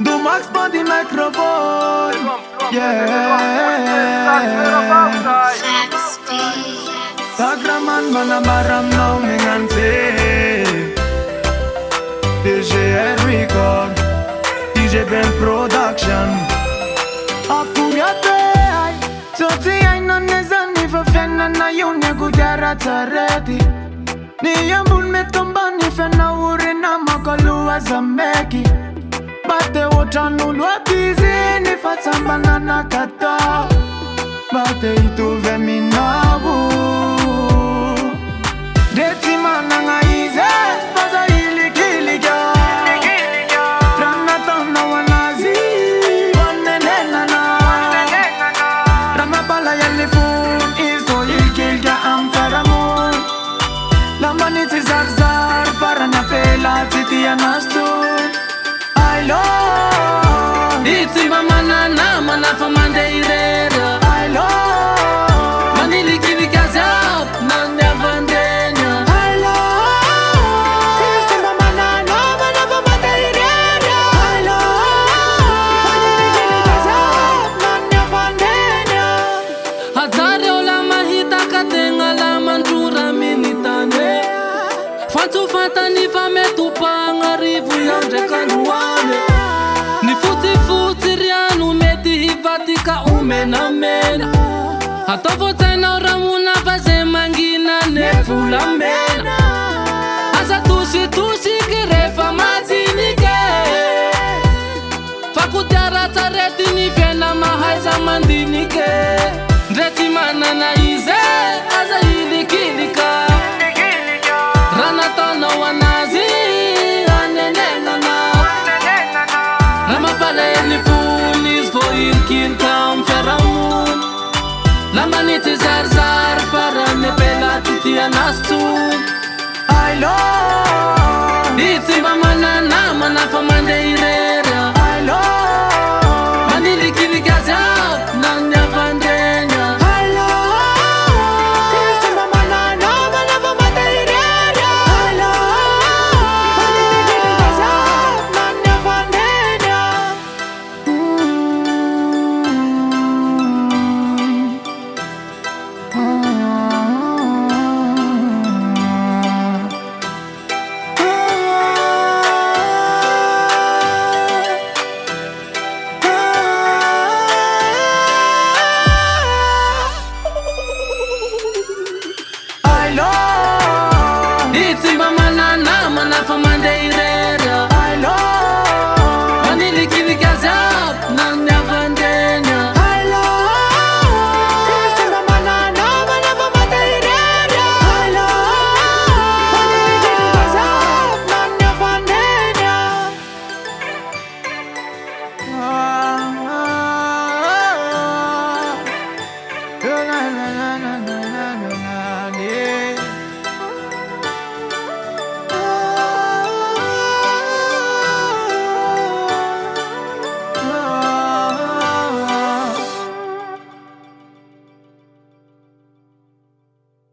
Du Max på din mikrofon. Sagraman mana maram no mingante. DJ Record, DJ Ben Production. Acum iată ai soții ai non ne zanni fa fenna na yunya gudara tareti. Ni yambun me tombani fenna ure na makalua zameki. Bate oceanul wapizi ni fața banana kata. Bate itu veminabu. Deti mananga ize faza ili kiliga. Rana tona wanazi wanenena na. Rama bala yelifun iso ilkilga amfaramun. Lamaniti zarzar farana pela titi anastun. I love Iti mamana na mana famande irera I love Manili kiri kazap nanya vandenya I love Iti mamana na mana famande irera I love Manili kiri kazap nanya vandenya Hatare ola mahita katenga la mantura minitane Fantu fatani fame tupanga rivu yandre kanuane Ni futi rianu meti hivatika umena mena Hata votena oramuna vaze mangina nefula mena Asa tusi kirefa mazinike Fakutiara tareti ni vena mahaiza mandinike Dreti manana ize asa hili kilika Ranatana wanazi anenena Ramapala elifun is for ilkin kam feramun Lamaniti zarzar para nepela titi anastun I love